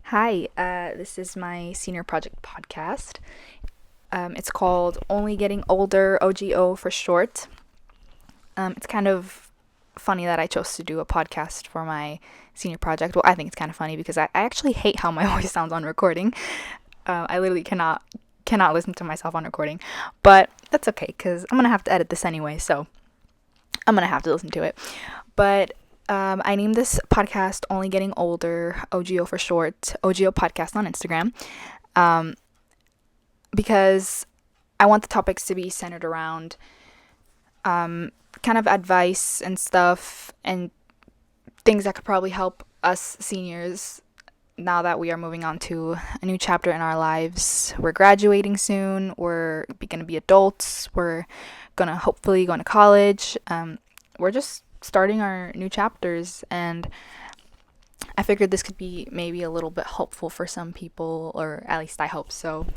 Hi, this is my senior project podcast. It's called Only Getting Older, OGO for short. It's kind of funny that I chose to do a podcast for my senior project. Well, I think it's kind of funny because I actually hate how my voice sounds on recording. I literally cannot listen to myself on recording, but that's okay because I'm gonna have to edit this anyway, so I'm gonna have to listen to it. But I named this podcast Only Getting Older, OGO for short, OGO Podcast on Instagram, um, because I want the topics to be centered around kind of advice and stuff and things that could probably help us seniors now that we are moving on to a new chapter in our lives. We're graduating soon, we're going to be adults, we're going to hopefully go into college. We're just starting our new chapters, and I figured this could be maybe a little bit helpful for some people, or at least I hope so.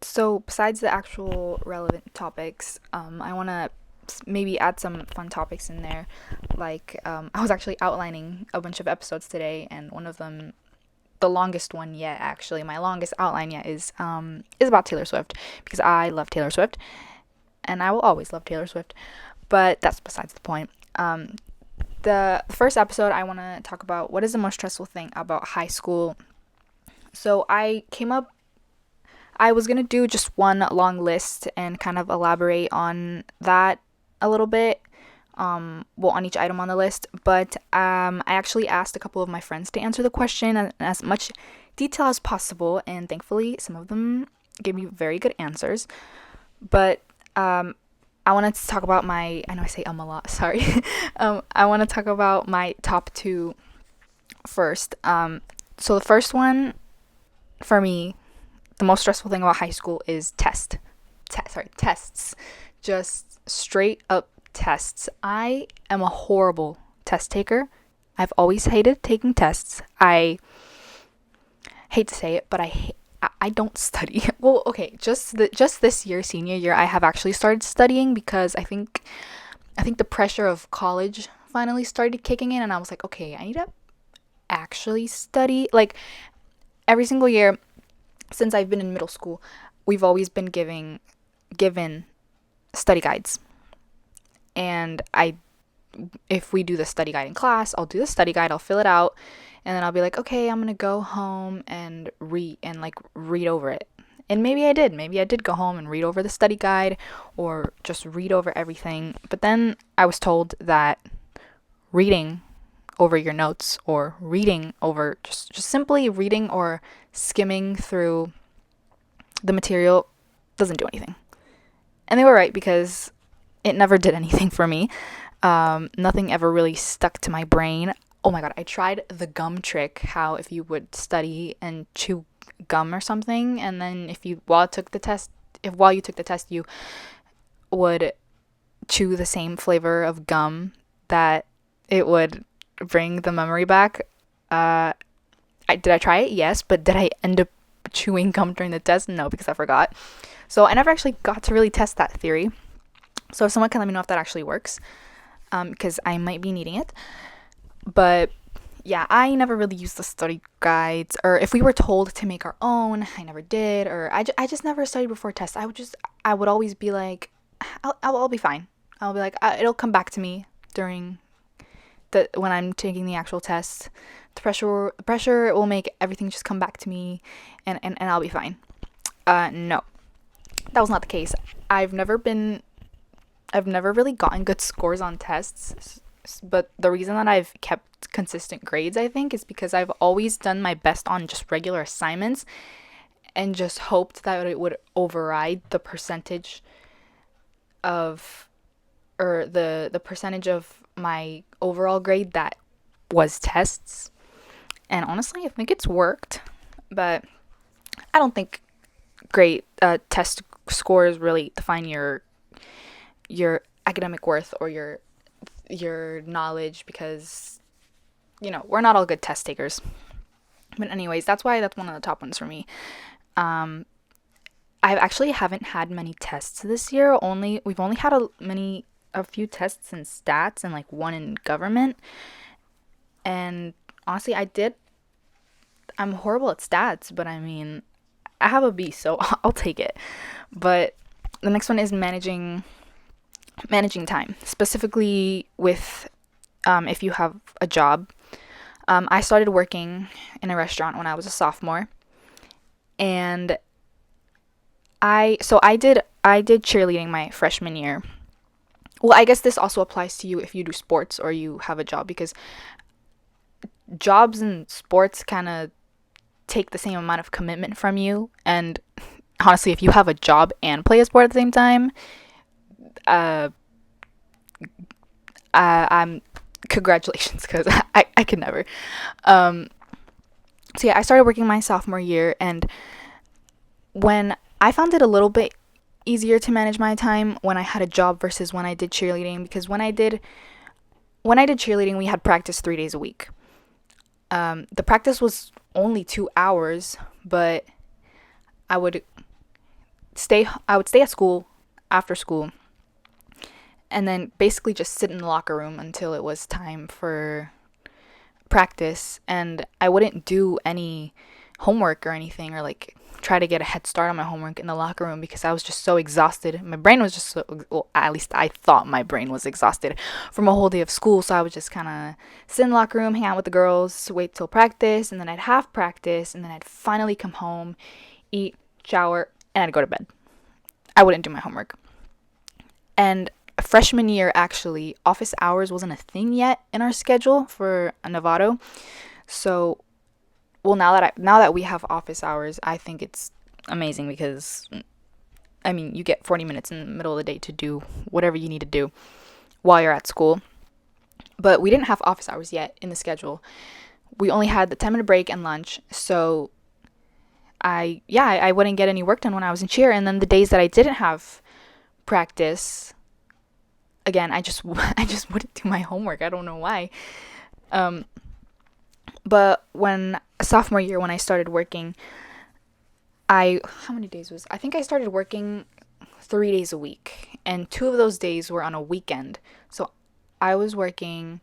So, besides the actual relevant topics, I want to maybe add some fun topics in there. Like, I was actually outlining a bunch of episodes today, and one of them, the longest one yet, actually, my longest outline yet is about Taylor Swift, because I love Taylor Swift, and I will always love Taylor Swift. But that's besides the point. The first episode, I want to talk about what is the most stressful thing about high school. So I was going to do just one long list and kind of elaborate on that a little bit, on each item on the list. But I actually asked a couple of my friends to answer the question in as much detail as possible, and thankfully, some of them gave me very good answers. But I wanted to talk about I know I say a lot, sorry. I want to talk about my top two first. So the first one, for me, the most stressful thing about high school is tests. Just straight up tests. I am a horrible test taker. I've always hated taking tests. I hate to say it, but I don't study. Well, okay, just this year, senior year, I have actually started studying because I think the pressure of college finally started kicking in, and I was like, okay, I need to actually study. Like, every single year since I've been in middle school, we've always been given study guides. And if we do the study guide in class, I'll do the study guide, I'll fill it out, and then I'll be like, okay, I'm gonna go home and read over it. And maybe I did. Maybe I did go home and read over the study guide or just read over everything. But then I was told that reading over your notes, or reading over just simply reading or skimming through the material, doesn't do anything. And they were right, because it never did anything for me. Nothing ever really stuck to my brain. Oh my god, I tried the gum trick, how if you would study and chew gum or something, and then if you while you took the test you would chew the same flavor of gum, that it would bring the memory back. Did I try it? Yes, but did I end up chewing gum during the test? No, because I forgot. So I never actually got to really test that theory. So if someone can let me know if that actually works, because I might be needing it. But yeah, I never really used the study guides, or if we were told to make our own, I never did, or I just never studied before tests. I would always be like, I'll be fine. I'll be like, it'll come back to me during when I'm taking the actual test. The pressure will make everything just come back to me, and I'll be fine. No, that was not the case. I've never really gotten good scores on tests, but the reason that I've kept consistent grades, I think, is because I've always done my best on just regular assignments and just hoped that it would override the percentage of, or the percentage of my overall grade that was tests. And honestly, I think it's worked, but I don't think great test scores really define your academic worth or your knowledge, because we're not all good test takers. But anyways, that's why that's one of the top ones for me. I actually haven't had many tests this year. We've only had a few tests in stats and like one in government. And honestly, I'm horrible at stats, but I mean, I have a B, so I'll take it. But the next one is managing time, specifically with if you have a job. I started working in a restaurant when I was a sophomore, and I did cheerleading my freshman year. Well, I guess this also applies to you if you do sports or you have a job, because jobs and sports kind of take the same amount of commitment from you. And honestly, if you have a job and play a sport at the same time, uh, I'm congratulations, because I could never. Um, so yeah, I started working my sophomore year, and when I found it a little bit easier to manage my time when I had a job versus when I did cheerleading, because when I did cheerleading, we had practice 3 days a week. The practice was only 2 hours, but I would I would stay at school after school, and then basically just sit in the locker room until it was time for practice, and I wouldn't do any homework or anything, or like try to get a head start on my homework in the locker room, because I was just so exhausted. My brain was just so, well, at least I thought my brain was exhausted from a whole day of school. So I would just kind of sit in the locker room, hang out with the girls, wait till practice, and then I'd have practice, and then I'd finally come home, eat, shower, and I'd go to bed. I wouldn't do my homework. And freshman year, actually, office hours wasn't a thing yet in our schedule for Novato. So, well, now that we have office hours, I think it's amazing, because I mean, you get 40 minutes in the middle of the day to do whatever you need to do while you're at school. But we didn't have office hours yet in the schedule. We only had the 10-minute break and lunch. So I wouldn't get any work done when I was in cheer. And then the days that I didn't have practice, again, I just I just wouldn't do my homework. I don't know why. Um, but when sophomore year, when I started working, how many days was, I think I started working 3 days a week, and two of those days were on a weekend. So I was working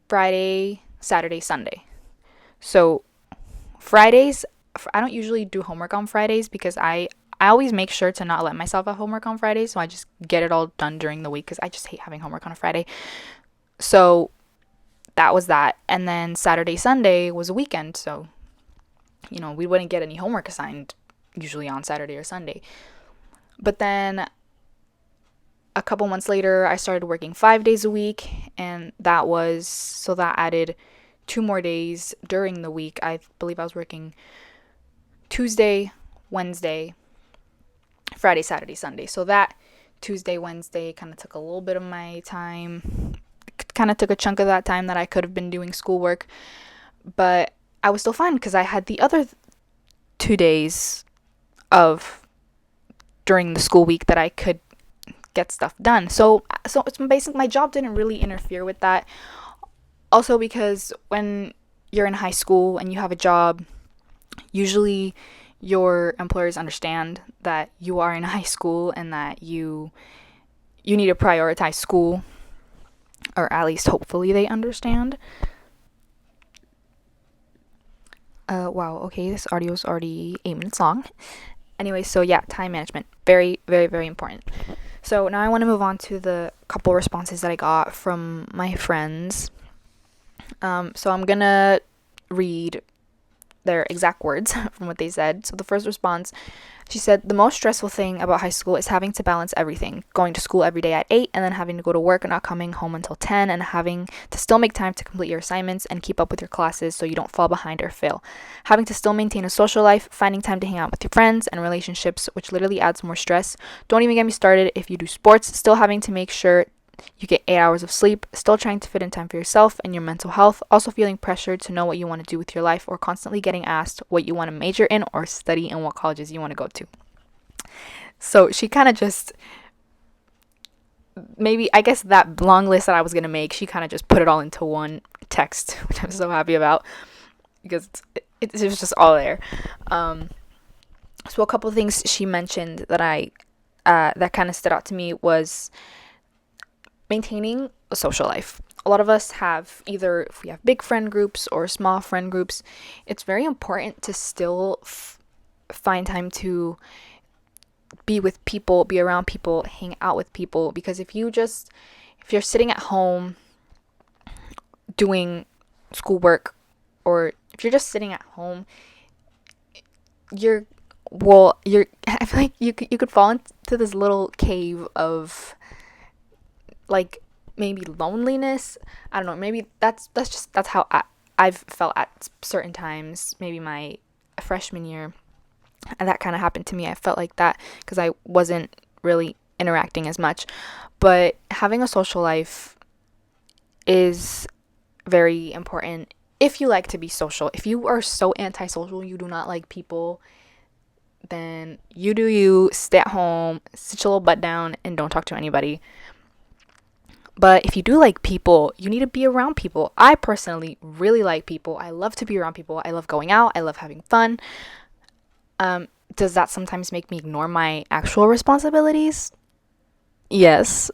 Friday, Saturday, Sunday. So Fridays, I don't usually do homework on Fridays, because I always make sure to not let myself have homework on Fridays, so I just get it all done during the week, because I just hate having homework on a Friday. So that was that. And then Saturday, Sunday was a weekend, so we wouldn't get any homework assigned usually on Saturday or Sunday. But then a couple months later, I started working 5 days a week, and that added 2 more days during the week. I believe I was working Tuesday, Wednesday, Friday, Saturday, Sunday. So that Tuesday, Wednesday kind of took a little bit of my time, kind of took a chunk of that time that I could have been doing schoolwork, but I was still fine, because I had the other 2 days of during the school week that I could get stuff done. So it's basically, my job didn't really interfere with that. Also, because when you're in high school and you have a job, usually your employers understand that you are in high school and that you need to prioritize school, or at least hopefully they understand. Wow, okay, this audio is already 8 minutes long. Anyway, so yeah, time management, very, very, very important. So now I want to move on to the couple responses that I got from my friends. So I'm gonna read their exact words from what they said. So the first response, she said, the most stressful thing about high school is having to balance everything. Going to school every day at 8, and then having to go to work and not coming home until 10, and having to still make time to complete your assignments and keep up with your classes so you don't fall behind or fail. Having to still maintain a social life, finding time to hang out with your friends and relationships, which literally adds more stress. Don't even get me started if you do sports, still having to make sure you get 8 hours of sleep, still trying to fit in time for yourself and your mental health, also feeling pressured to know what you want to do with your life, or constantly getting asked what you want to major in or study and what colleges you want to go to. So she kind of just, maybe, I guess that long list that I was going to make, she kind of just put it all into one text, which I'm so happy about, because it was just all there. So a couple of things she mentioned that that kind of stood out to me was maintaining a social life. a lot of us have, either if we have big friend groups or small friend groups, it's very important to still find time to be with people, be around people, hang out with people. Because if you're sitting at home doing schoolwork, or if you're just sitting at home, you're I feel like you could fall into this little cave of, like, maybe loneliness. I don't know, maybe that's how I've felt at certain times, maybe my freshman year. And that kind of happened to me. I felt like that because I wasn't really interacting as much. But having a social life is very important if you like to be social. If you are so antisocial, you do not like people, then you do you, stay at home, sit your little butt down, and don't talk to anybody. But if you do like people, you need to be around people. I personally really like people. I love to be around people. I love going out. I love having fun. Does that sometimes make me ignore my actual responsibilities? Yes.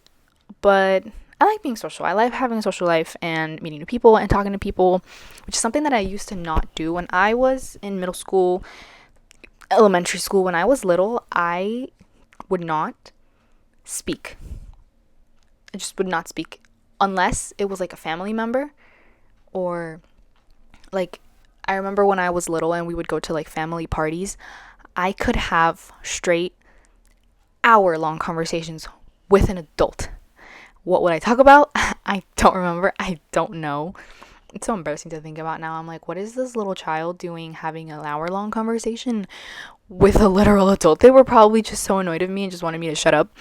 But I like being social. I like having a social life and meeting new people and talking to people, which is something that I used to not do when I was in middle school, elementary school. When I was little, I would not speak. I just would not speak unless it was like a family member, or like, I remember when I was little and we would go to like family parties, I could have straight hour-long conversations with an adult. What would I talk about? I don't remember. I don't know. It's so embarrassing to think about now. I'm like, what is this little child doing having an hour-long conversation with a literal adult? They were probably just so annoyed of me and just wanted me to shut up.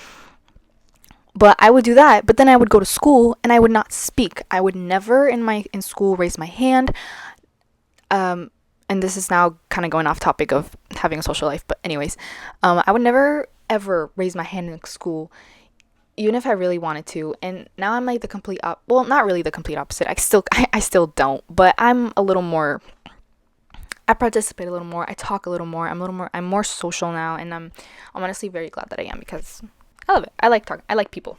But I would do that, but then I would go to school and I would not speak. I would never in school raise my hand. And this is now kind of going off topic of having a social life, but anyways, I would never ever raise my hand in school, even if I really wanted to. And now I'm like the complete well, not really the complete opposite. I still don't, but I'm a little more, I participate a little more, I talk a little more, I'm more social now, and I'm honestly very glad that I am, because I love it. I like talking. I like people.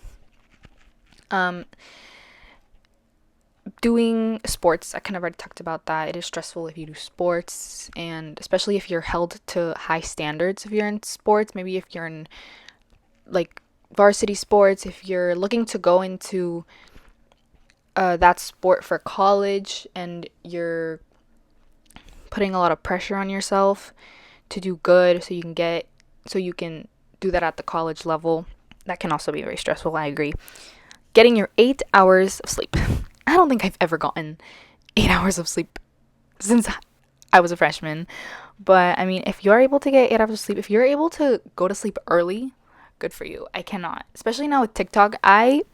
Doing sports, I kind of already talked about that. It is stressful if you do sports, and especially if you're held to high standards. If you're in sports, maybe if you're in like varsity sports, if you're looking to go into that sport for college, and you're putting a lot of pressure on yourself to do good, so you can do that at the college level. That can also be very stressful. I agree. Getting your 8 hours of sleep. I don't think I've ever gotten 8 hours of sleep since I was a freshman. But I mean, if you're able to get 8 hours of sleep, if you're able to go to sleep early, good for you. I cannot. Especially now with TikTok. I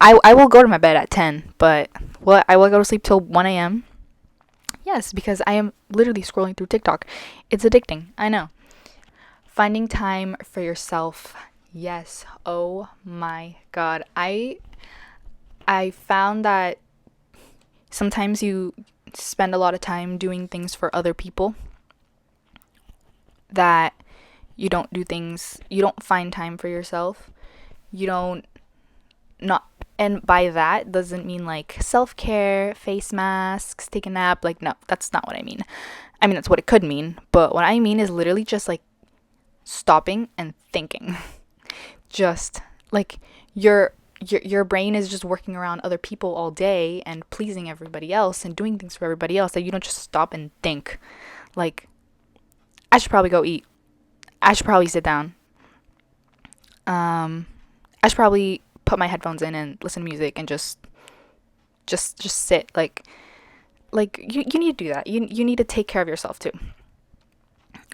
will go to my bed at 10, but I will go to sleep till 1 a.m. Yes, because I am literally scrolling through TikTok. It's addicting. I know. Finding time for yourself. Yes. Oh my God. I found that sometimes you spend a lot of time doing things for other people, that you don't find time for yourself. You don't, not, and by that doesn't mean like self-care, face masks, take a nap. Like, no, that's not what I mean. I mean, that's what it could mean, but what I mean is literally just like stopping and thinking. Just like your brain is just working around other people all day and pleasing everybody else and doing things for everybody else, that you don't just stop and think, like, I should probably go eat. I should probably sit down. I should probably put my headphones in and listen to music and just sit. Like you need to do that. You need to take care of yourself too,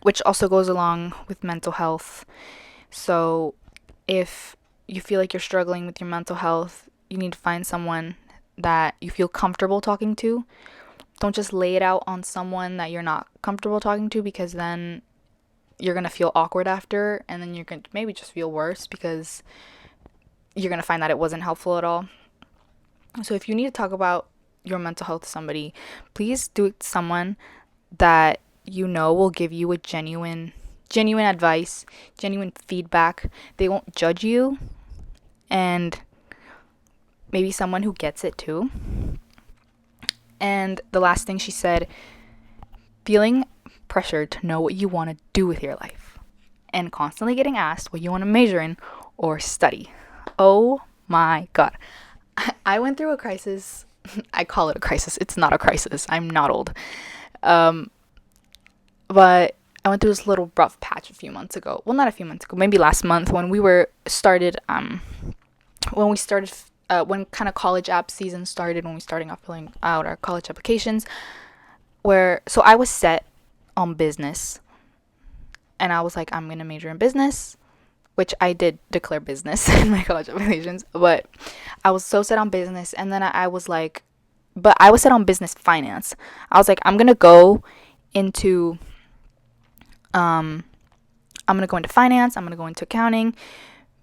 which also goes along with mental health. So if you feel like you're struggling with your mental health, you need to find someone that you feel comfortable talking to. Don't just lay it out on someone that you're not comfortable talking to, because then you're going to feel awkward after, and then you're going to maybe just feel worse because you're going to find that it wasn't helpful at all. So if you need to talk about your mental health to somebody, please do it to someone that you know will give you a genuine advice, genuine feedback. They won't judge you, and maybe someone who gets it too. And the last thing she said, feeling pressured to know what you want to do with your life and constantly getting asked what you want to major in or study. Oh my god. I went through a crisis. I call it a crisis. It's not a crisis. I'm not old. But I went through this little rough patch a few months ago. Well, not a few months ago, maybe last month when when kind of college app season started, when we starting off filling out our college applications, so I was set on business, and I was like, I'm gonna major in business, which I did declare business in my college applications, but I was so set on business, and then I was like, but I was set on business finance. I was like, I'm gonna go into finance, I'm gonna go into accounting,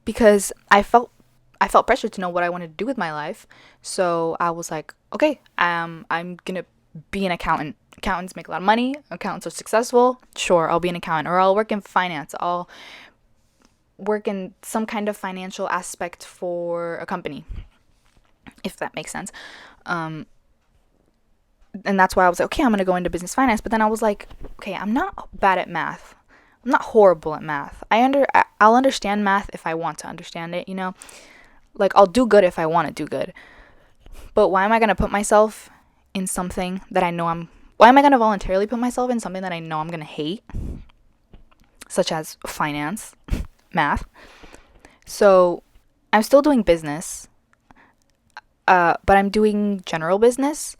because I felt pressured to know what I wanted to do with my life. So I was like, okay, I'm gonna be an accountant. Accountants make a lot of money. Accountants are successful. Sure, I'll be an accountant, or I'll work in finance. I'll work in some kind of financial aspect for a company, if that makes sense. And that's why I was like, okay, I'm gonna go into business finance. But then I was like, okay, I'm not bad at math. I'm not horrible at math. I'll understand math if I want to understand it, Like, I'll do good if I want to do good. But why am I going to put myself in something that I know why am I going to voluntarily put myself in something that I know I'm going to hate? Such as finance, math. So, I'm still doing business, but I'm doing general business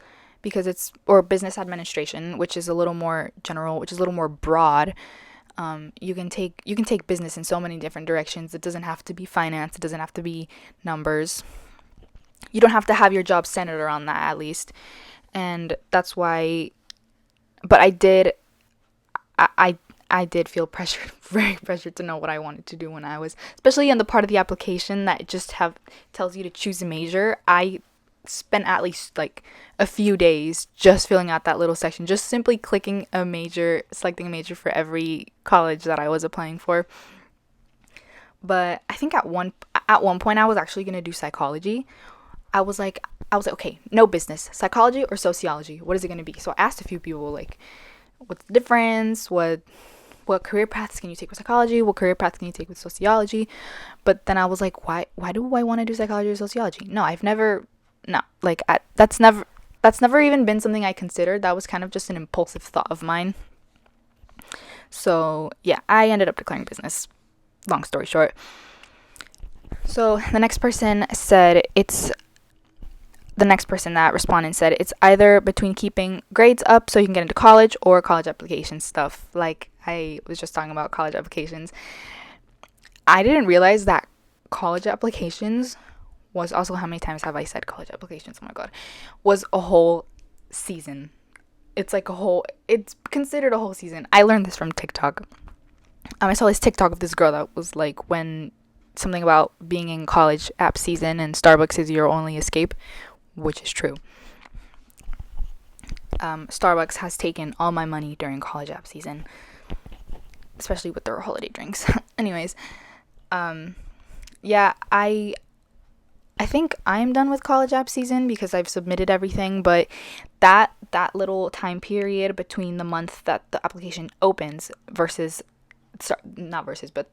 or business administration, which is a little more general, which is a little more broad. You can take business in so many different directions. It doesn't have to be finance. It doesn't have to be numbers. You don't have to have your job centered around that, at least. And that's why. But I did feel pressured, very pressured to know what I wanted to do when I was, especially in the part of the application that tells you to choose a major. I spent at least like a few days just filling out that little section, just simply selecting a major for every college that I was applying for. But I think at one point I was actually going to do psychology. I was like, okay, no business, psychology or sociology, what is it going to be? So I asked a few people, like, what's the difference? What career paths can you take with psychology? What career paths can you take with sociology? But then I was like, why do I want to do psychology or sociology? That's never even been something I considered. That was kind of just an impulsive thought of mine. So yeah, I ended up declaring business. Long story short. So the next person that responded said it's either between keeping grades up so you can get into college or college application stuff. Like I was just talking about college applications. I didn't realize that college applications was also, how many times have I said college applications? Oh my god. Was a whole season. It's considered a whole season. I learned this from TikTok. I saw this TikTok of this girl that was like, when something about being in college app season and Starbucks is your only escape, which is true. Starbucks has taken all my money during college app season, especially with their holiday drinks. Anyways, yeah, I think I'm done with college app season because I've submitted everything, but that little time period between the month that the application opens but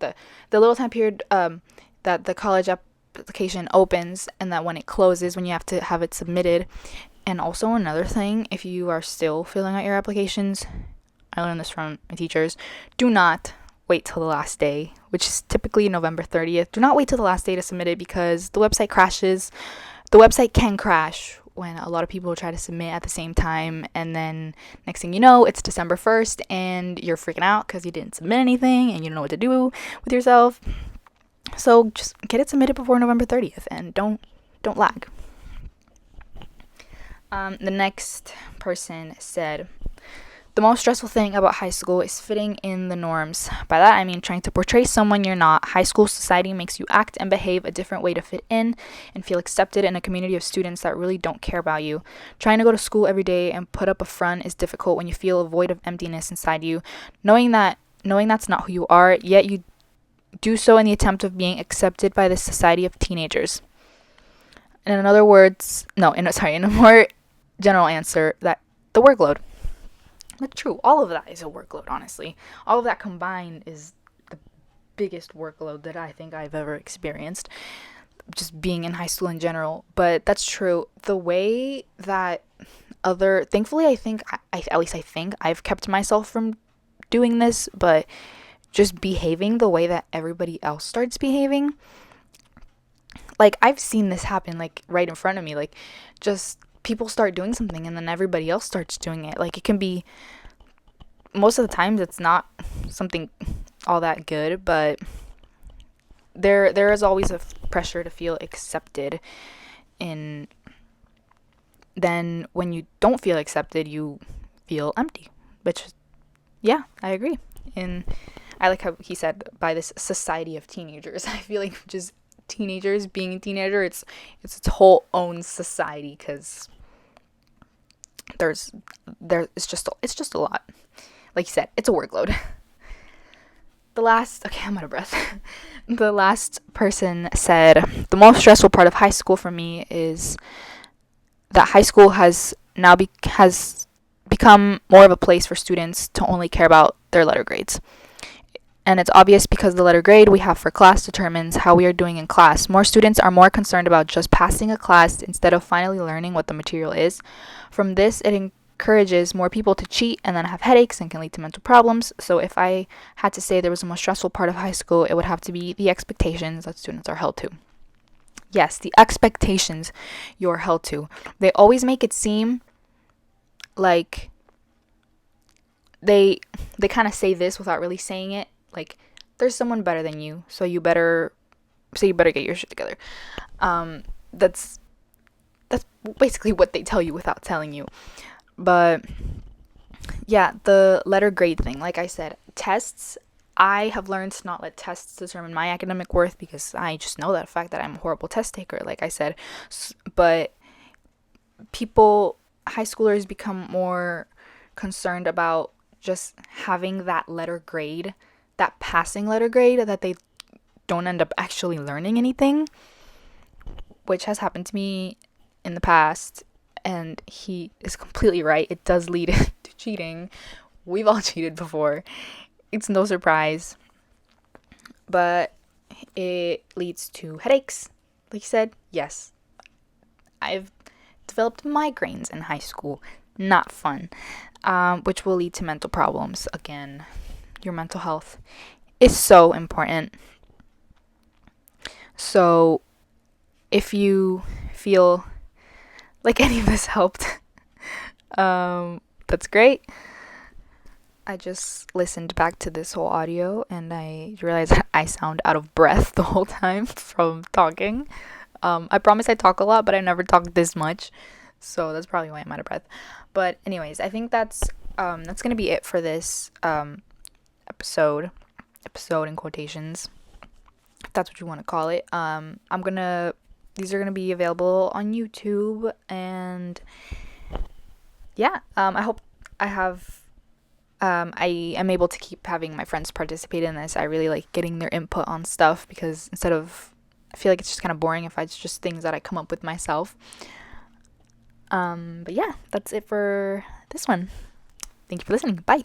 the little time period that the college application opens and that when it closes, when you have to have it submitted. And also another thing, if you are still filling out your applications, I learned this from my teachers, do not wait till the last day, which is typically November 30th. Do not wait till the last day to submit it because the website crashes. The website can crash when a lot of people try to submit at the same time, and then next thing you know, it's December 1st and you're freaking out because you didn't submit anything and you don't know what to do with yourself. So just get it submitted before November 30th and don't lag. The next person said, the most stressful thing about high school is fitting in the norms. By that I mean trying to portray someone you're not. High school society makes you act and behave a different way to fit in and feel accepted in a community of students that really don't care about you. Trying to go to school every day and put up a front is difficult when you feel a void of emptiness inside you. Knowing that's not who you are, yet you do so in the attempt of being accepted by this society of teenagers. And in other words, no, in a more general answer, that the workload. Like, true, all of that is a workload, honestly. All of that combined is the biggest workload that I think I've ever experienced, just being in high school in general. But that's true. The way that thankfully, I think, at least I think, I've kept myself from doing this, but just behaving the way that everybody else starts behaving. Like, I've seen this happen, like, right in front of me. Like, just people start doing something and then everybody else starts doing it. Like, it can be, most of the times it's not something all that good, but there is always a pressure to feel accepted. And then when you don't feel accepted, you feel empty, which, yeah, I agree. And I like how he said, by this society of teenagers. I feel like just teenagers being a teenager, it's its whole own society, because it's just a lot. Like you said, it's a workload. I'm out of breath. The last person said, the most stressful part of high school for me is that high school has has become more of a place for students to only care about their letter grades. And it's obvious because the letter grade we have for class determines how we are doing in class. More students are more concerned about just passing a class instead of finally learning what the material is. From this, it encourages more people to cheat and then have headaches and can lead to mental problems. So if I had to say there was the most stressful part of high school, it would have to be the expectations that students are held to. Yes, the expectations you're held to. They always make it seem like they kind of say this without really saying it. Like, there's someone better than you, so you better get your shit together. That's basically what they tell you without telling you. But yeah, the letter grade thing, like I said, tests, I have learned to not let tests determine my academic worth, because I just know that fact that I'm a horrible test taker, like I said. But high schoolers become more concerned about just having that letter grade, that passing letter grade, that they don't end up actually learning anything, which has happened to me in the past. And he is completely right. It does lead to cheating. We've all cheated before. It's no surprise. But it leads to headaches. Like you said, yes. I've developed migraines in high school. Not fun. Which will lead to mental problems. Again, your mental health is so important. So if you feel like any of this helped, that's great. I just listened back to this whole audio and I realized I sound out of breath the whole time from talking. I promise I talk a lot, but I never talk this much, so that's probably why I'm out of breath. But anyways, I think that's gonna be it for this episode in quotations, if that's what you want to call it. These are gonna be available on YouTube, and yeah, I hope I am able to keep having my friends participate in this. I really like getting their input on stuff, because I feel like it's just kind of boring if it's just things that I come up with myself. But yeah, that's it for this one. Thank you for listening. Bye.